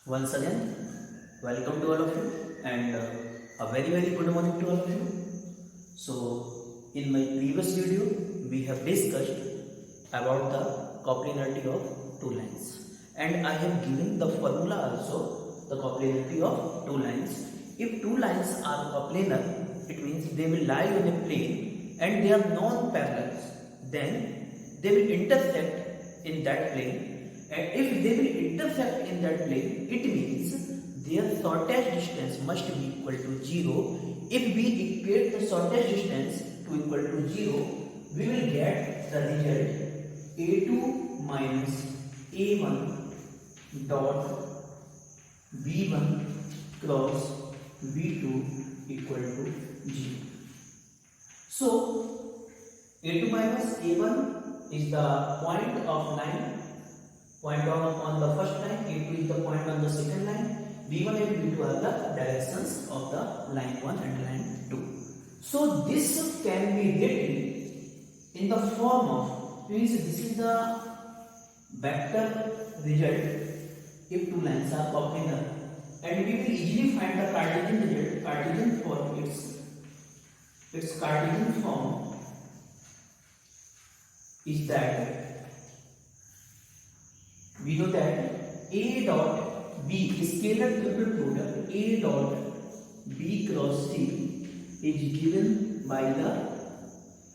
Once again, welcome to all of you and a very good morning to all of you. So, in my previous video, we have discussed about the coplanarity of two lines, and I have given the formula also, the coplanarity of two lines. If two lines are coplanar, it means they will lie on a plane and they are non-parallel. Then they will intersect in that plane, and if they will intersect in that plane, it means their shortest distance must be equal to 0. If we equate the shortest distance to equal to 0, we will get the result a2 minus a1 dot v1 cross v2 equal to 0. So a2 minus a1 is the point of line, point on the first line, a2 is the point on the second line, v1 and v2 are the directions of the line 1 and line 2. So this can be written in the form of, means this is the vector result if two lines are coplanar, and we will easily find the Cartesian result. Cartesian form, its Cartesian form is that we know that a dot b, scalar triple product a dot b cross c is given by the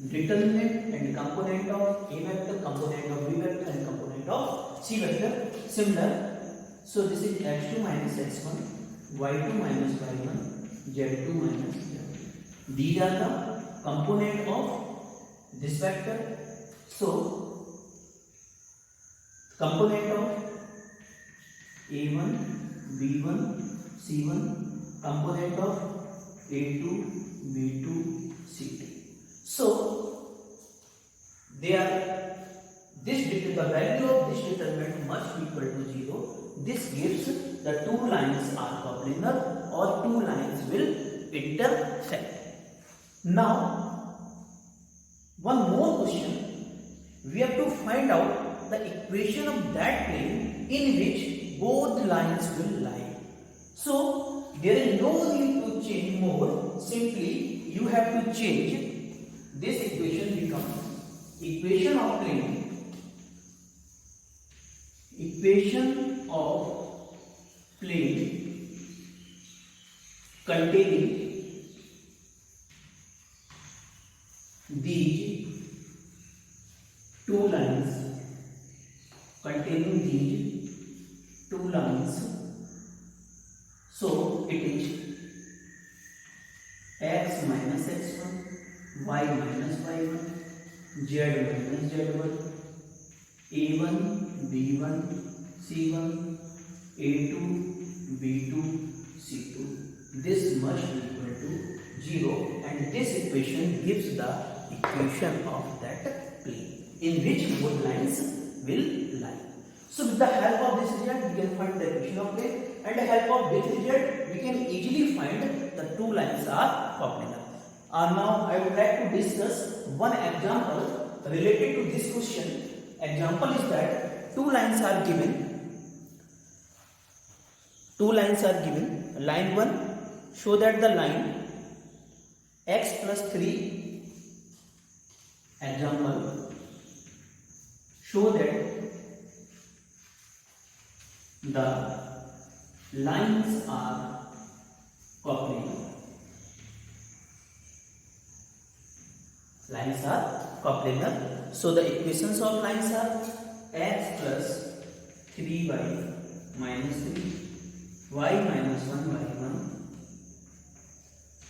determinant and component of a vector, component of b vector and component of c vector. Similar, so this is x2 minus x1, y2 minus y1, z2 minus z2. These are the component of this vector. So component of a1, b1, c1, component of a2, b2, c2. So they are the value of this determinant must be equal to 0. This gives the two lines are coplanar or two lines will intersect. Now, one more question. We have to find out the equation of that plane in which both lines will lie. So there is no need to change more. Simply you have to change this equation, becomes equation of plane, containing these two lines, so it is x minus x1, y minus y1, z minus z1, a1, b1, c1, a2, b2, c2. This must be equal to 0, and this equation gives the equation of that plane in which both lines will lie. So with the help of this result, we can find the equation of plane, and with the help of this result, we can easily find the two lines are coplanar. Now I would like to discuss one example related to this question. Example is that two lines are given. Line 1, show that the line x plus 3, example, show that the lines are coplanar. So the equations of lines are x plus 3y minus 3, y minus 1y1,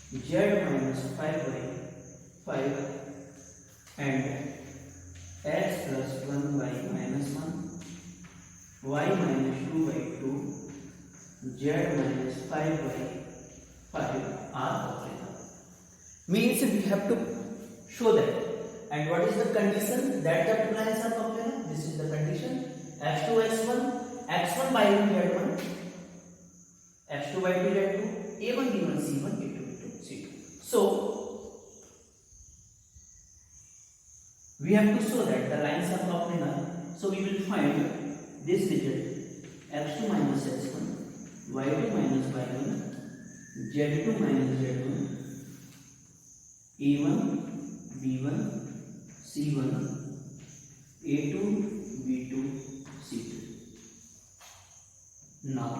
z minus 5y5, and x plus 1y minus 1, y minus 2y2, z minus 5y5 are coplanar. Means we have to show that. And what is the condition that the two lines are coplanar? This is the condition. x2 x1, x1 by 1 z1, x2 by 2 z2, a1 b1 c1, a2 b2 c2. So we have to show that the lines are coplanar. So we will find this result x2 minus x1 y2 minus y1, z2 minus z1, a1 b1 c1, a2 b2 c2. Now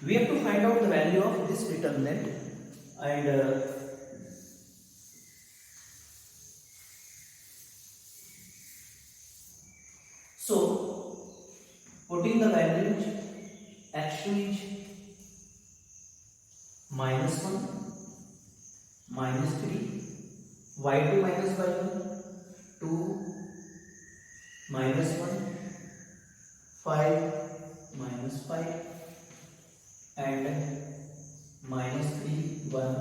we have to find out the value of this determinant, and so putting the values, x2 is -1, -3, y2 minus y1, 2, -1, 5, -5, and -3, 1,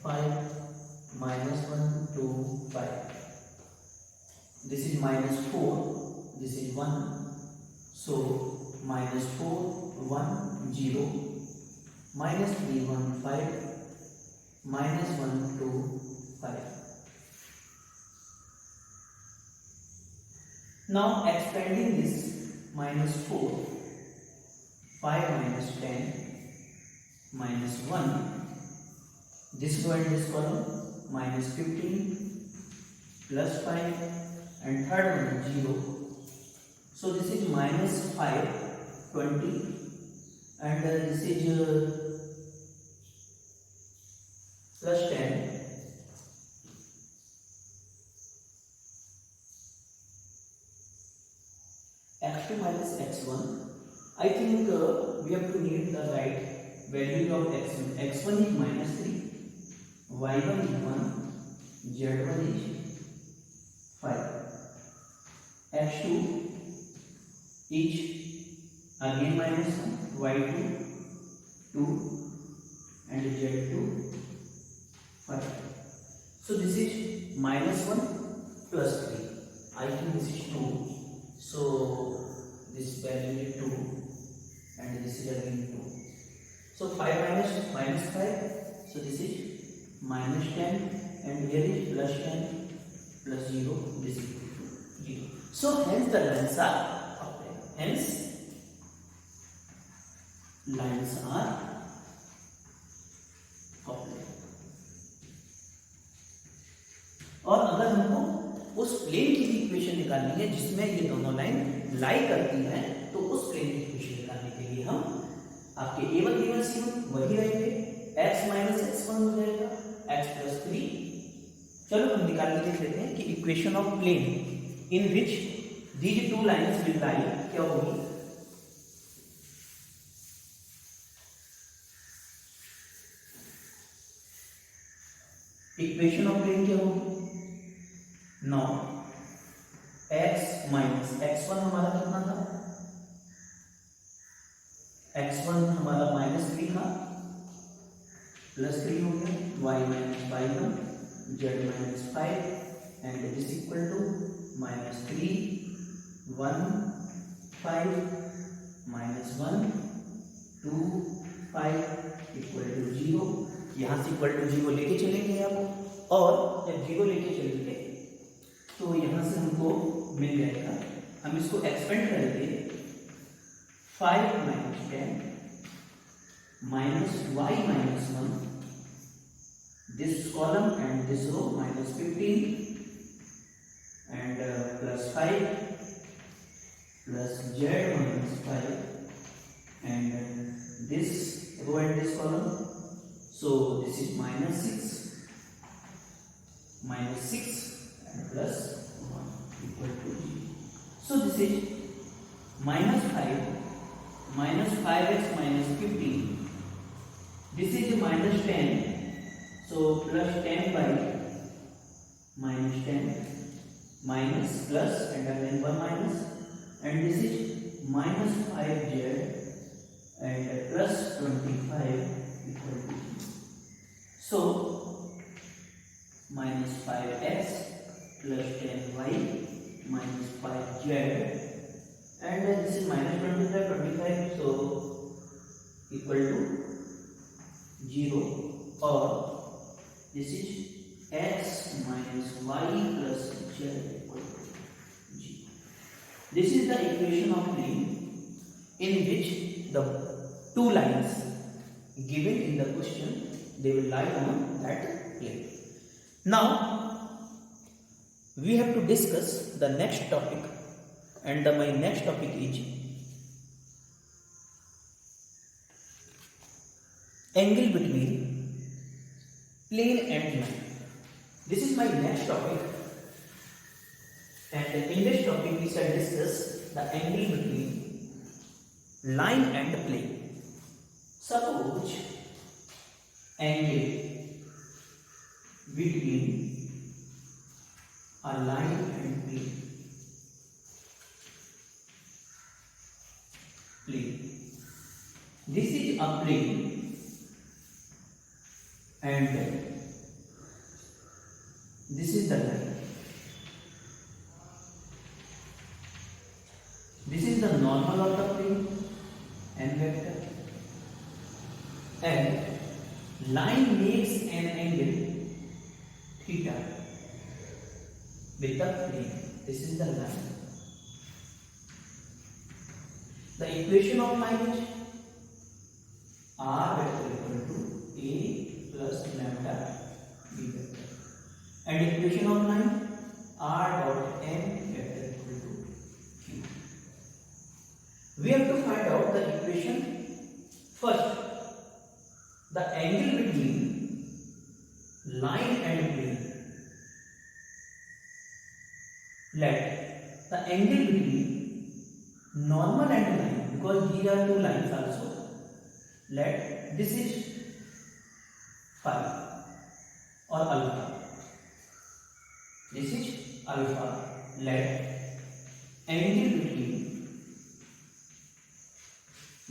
5, -1, 2, 5. This is -4, this is 1, so -4, 1, 0, -3, 1, 5, -1, 2, 5. Now expanding this, -4, 5 minus 10, -1, this row and this column, -15, +5, and third one 0. So this is -5, 20, and this is +10. x2 minus x1. I think we have to need the right value of x1. x1 is -3, y1 is 1, z1 is 5. x2 is again -1, y2 2, and z2 5. So this is -1 plus 3. I think this is 2. So this value is 2, and this is again 2. So 5 minus 5. So this is -10, and here is +10 plus 0. This is 0. So hence the lines are upright. Hence lines are upright. और अगर हमको उस plane की भी equation निकालनी है जिसमें ये दोनों लाइन लाई करती हैं, तो उस प्लेन की इक्वेशन निकालने के लिए हम आपके a1 b1 c1 वही रहेंगे, x minus x1 हो जाएगा, x plus 3. चलो हम निकाल के देख लेते हैं कि equation of plane in which these two lines will lie क्या होगी. इक्वेशन ऑफ प्लेन क्या होगी. Now x minus x1 हमारा कितना था, x1 हमारा -3 था, +3 हो गया, y minus y1, z minus 5, and it is equal to -3, 1, 5, -1, 2, 5 equal to 0. यहाँ से इक्वल टू 0 लेके चलेंगे आप, और जब 0 लेके चलेंगे तो यहाँ से हमको मिल जाएगा. हम इसको एक्सपेंड करेंगे. 5 minus 10 minus y minus 1, this column and this row, -15 and +5 plus z minus 5, and this row and this column. So this is -6 and plus 1 equal to 0. So this is -5 minus 5x minus 15. This is -10. So plus 10 by -10 minus plus and again 1 minus, and this is -5z and plus 25 equal to 0. So -5x plus 10y minus 5z, and this is -25, so equal to 0, or this is x minus y plus z equal to 0. This is the equation of plane in which the two lines given in the question, they will lie on that plane. Now we have to discuss the next topic, and my next topic is angle between plane and line. This is my next topic, and in this topic we shall discuss the angle between line and plane. Suppose angle between a line and plane. This is a plane and this is the line. This is the normal of the plane n vector, and line makes an angle theta with the plane. This is the line. The equation of line is r vector equal to a plus lambda b vector, and equation of line r dot n vector equal to q. We have to find out the equation first. The angle between line and plane. Let the angle between normal and line, because these are two lines also. Let this is phi or alpha. This is alpha. Let angle between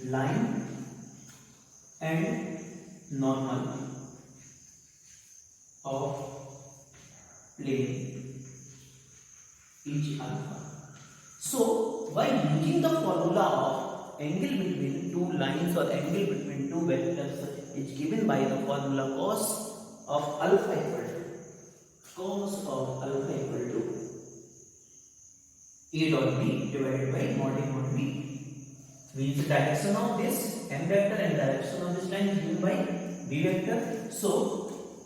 line and normal of plane is alpha. So by using the formula of angle between two lines or angle between two vectors is given by the formula cos of alpha equal to a dot b divided by mod a mod b. Means the direction of this n vector and direction of this line is given by b vector. So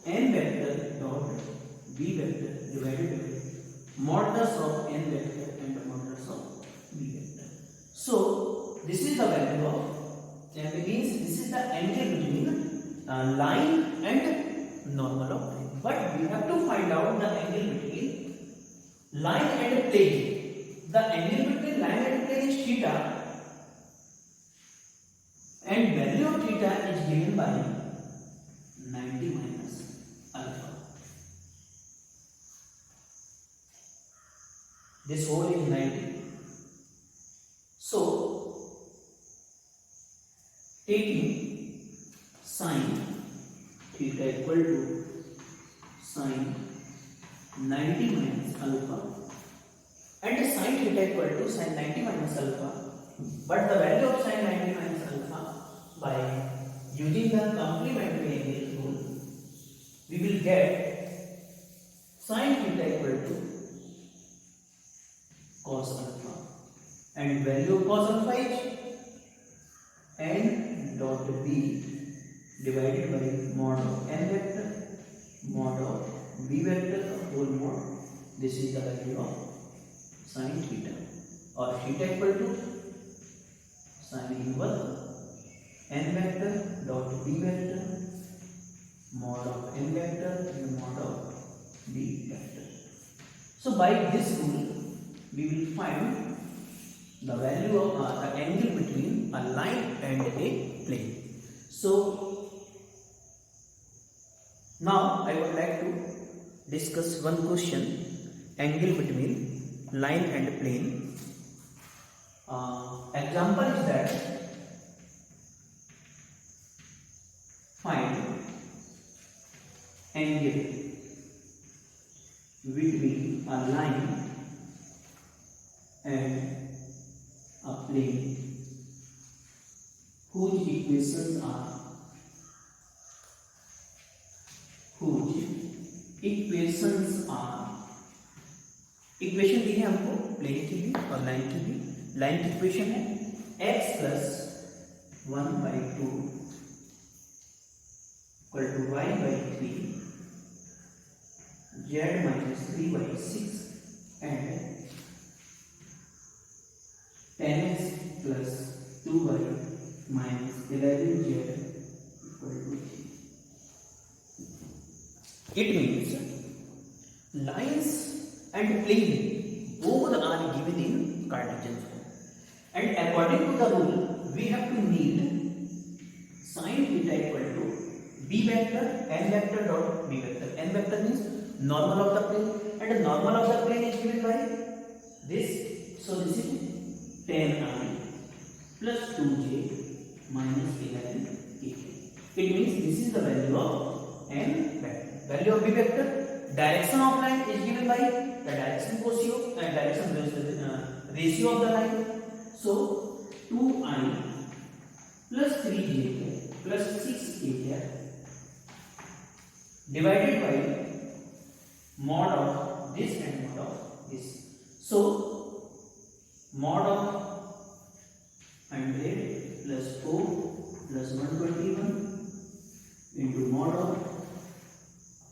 n vector dot b vector divided by modulus of n vector and the modulus of b vector. So this is the value of, and means this is the angle between line and normal of plane. But we have to find out the angle between line and plane. The angle between line and plane is theta, and value of theta is given by 90 minus alpha. This whole is 90. So taking sin theta equal to sin 90 minus alpha, and sin theta equal to sin 90 minus alpha, but the value of sin 90 minus alpha by using the complementary angle rule, we will get sin theta equal to cos alpha, and value of cos alpha is n dot b divided by mod of n vector mod of b vector whole mod. This is the value of sin theta, or theta equal to sin inverse n vector dot b vector mod of n vector and mod of b vector. So by this rule we will find the value of the angle between a line and a plane. So now I would like to discuss one question, angle between line and plane. Example is that find angle between a line and a plane whose equations are equation दी है हमको plane की भी और line की भी। Line की equation है x plus 1 by 2 equal to y by 3 z minus 3 by 6 and 10x plus 2y minus 11z equal to 3. It means lines and plane both are given in Cartesian form, and according to the rule we have to need sin theta equal to b vector n vector dot b vector. N vector means normal of the plane, and the normal of the plane is given by this. So this is 10I plus 2j minus 11k. It means this is the value of n vector. Value of b vector, direction of line is given by the direction ratio of the line. So 2I plus 3j plus 6k divided by mod of this and mod of this. So mod of 100 plus 4 plus 121 into mod of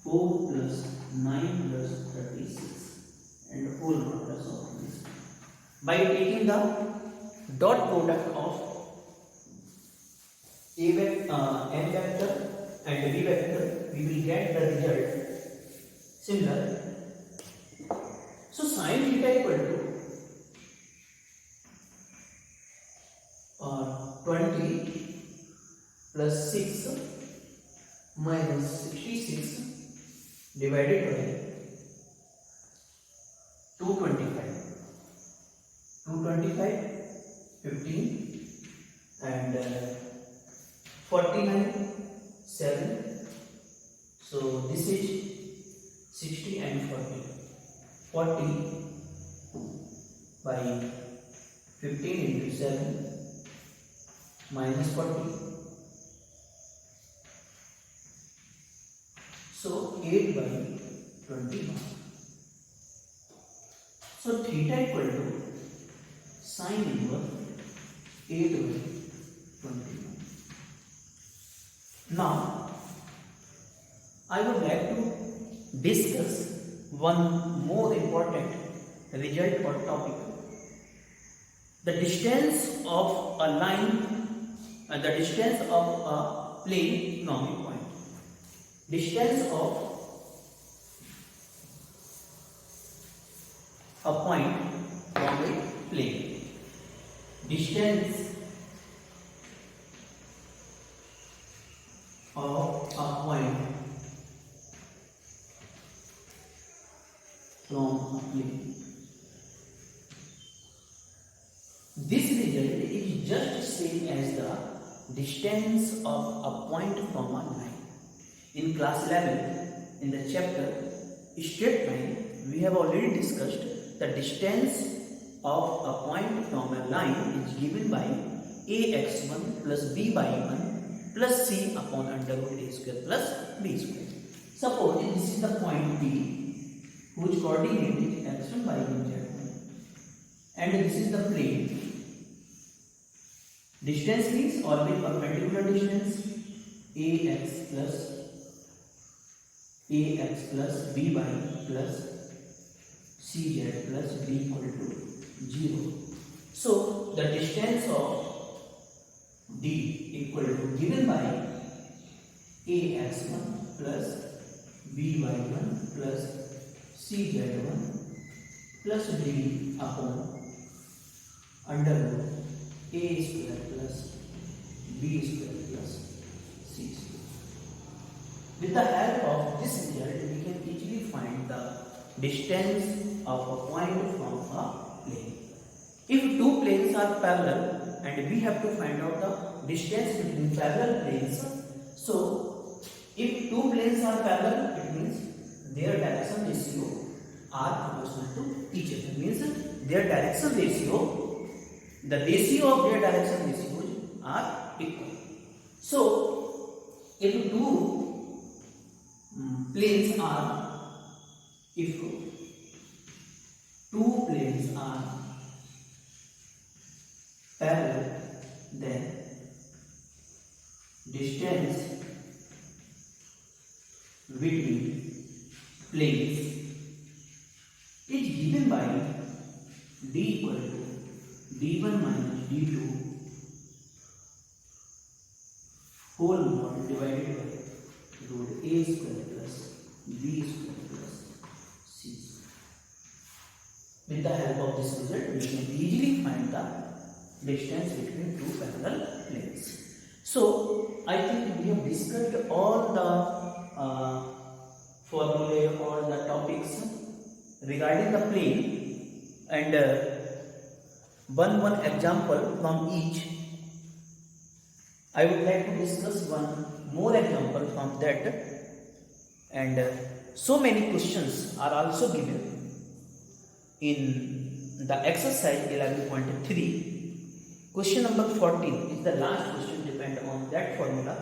4 plus 9 plus 36 and whole modulus of this. By taking the dot product of n vector and b vector, we will get the result similar. So sin theta equal to 20 plus 6 minus 66 divided by 225, 15 and 49, 7. So this is 60 and 40. 40 by 15 into 7 minus 40. So 8 by 21. So theta equal to sin inverse 8 by 21. Now I would like to discuss one more important result or topic. The distance of a line and the distance of a plane from a point. Distance of a point from a plane. Distance of a point from a plane. This result is just same as the distance of a point from a line. In class 11, in the chapter straight line, we have already discussed the distance of a point from a line is given by ax1 plus b by 1 plus c upon under root a square plus b square. Suppose this is the point P whose coordinate is x1 by 1 z1 and this is the plane. Distance means always perpendicular distance ax plus b by plus cz plus b equal to 0. So the distance of D equal to given by ax1 plus by1 plus cz1 plus d upon under root a square plus b square plus c square. With the help of this result, we can easily find the distance of a point from a plane. If two planes are parallel and we have to find out the distance between parallel planes, so if two planes are parallel, it means their direction ratio are proportional to each other. It means their direction ratio, the ratio of their direction ratios are equal. So if two planes are parallel, then distance between planes is given by d equal to d1 minus d2 whole mod divided by root a square plus b square plus c square. With the help of this result, we can easily find the distance between two parallel planes. So, I think we have discussed all the formulae, all the topics regarding the plane, and one example from each. I would like to discuss one more example from that, and so many questions are also given in the exercise 11.3. Question number 14 is the last question, depend on that formula.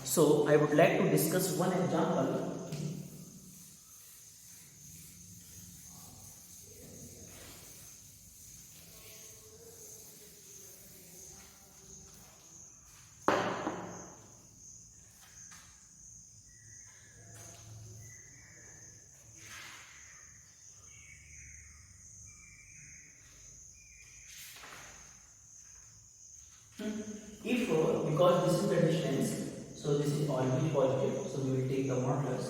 So I would like to discuss one example. If because this is the distance, so this is always positive, so we will take the modulus.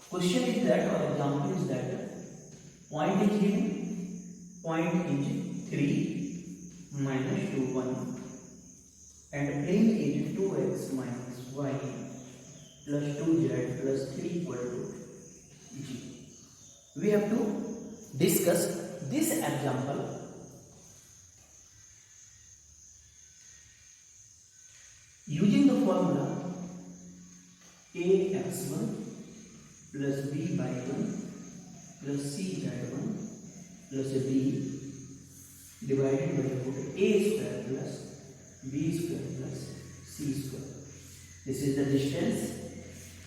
Question is that, or example is that, point is given, point is 3 minus 2 1, and plane is 2x minus y plus 2z plus 3 equal to g. We have to discuss this example. Using the formula ax1 plus b by 1 plus cz1 plus d divided by root a square plus b square plus c square. This is the distance,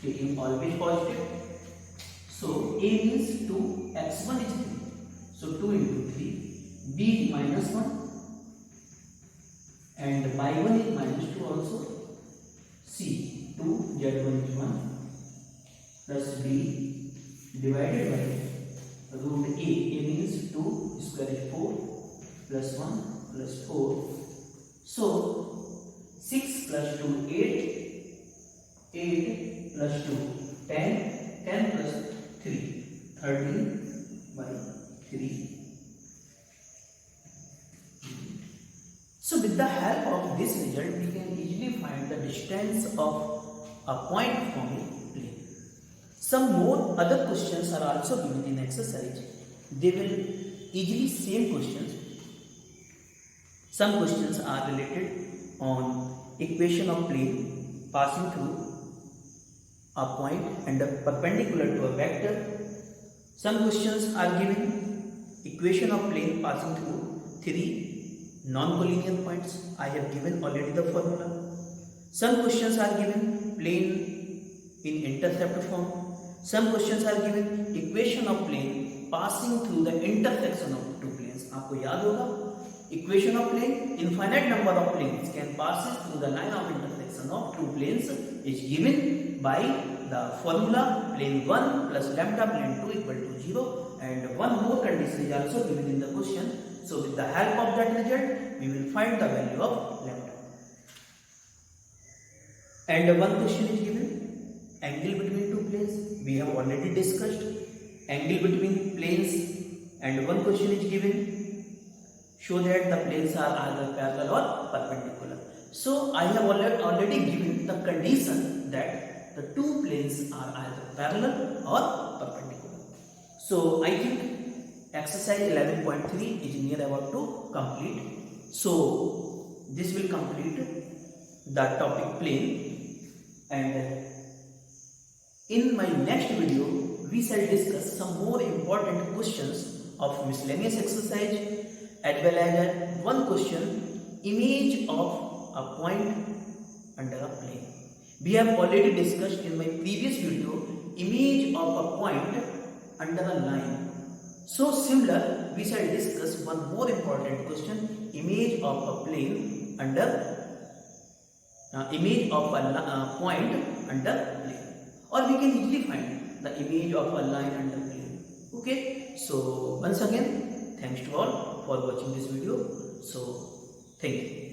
taking always positive. So a means 2, x1 is 3, so 2 into 3, b minus 1, and by 1 is minus 2 also, c 2 z1 is 1 plus b divided by root a means 2 square is 4 plus 1 plus 4. So 6 plus 2 8, 8 plus 2 10, 10 plus 3 13 by 3. So with the help of this result, we can easily find the distance of a point from a plane. Some more other questions are also given in exercise. They will easily same questions. Some questions are related on equation of plane passing through a point and perpendicular to a vector. Some questions are given equation of plane passing through 3 non-collinear points. I have given already the formula. Some questions are given plane in intercept form. Some questions are given equation of plane passing through the intersection of two planes. आपको याद होगा equation of plane, infinite number of planes can pass through the line of intersection of two planes is given by the formula plane 1 plus lambda plane 2 equal to 0, and one more condition is also given in the question. So with the help of that result, we will find the value of lambda. And one question is given, angle between two planes. We have already discussed angle between planes, and one question is given, show that the planes are either parallel or perpendicular. So I have already given the condition that the two planes are either parallel or perpendicular. So I think exercise 11.3 is near about to complete. So this will complete the topic plane, and in my next video we shall discuss some more important questions of miscellaneous exercise, as well as one question, image of a point under a plane. We have already discussed in my previous video image of a point under a line. So similar, we shall discuss one more important question, image of a plane under image of a point under plane, or we can easily find the image of a line under plane. Okay, so once again, thanks to all for watching this video. So thank you.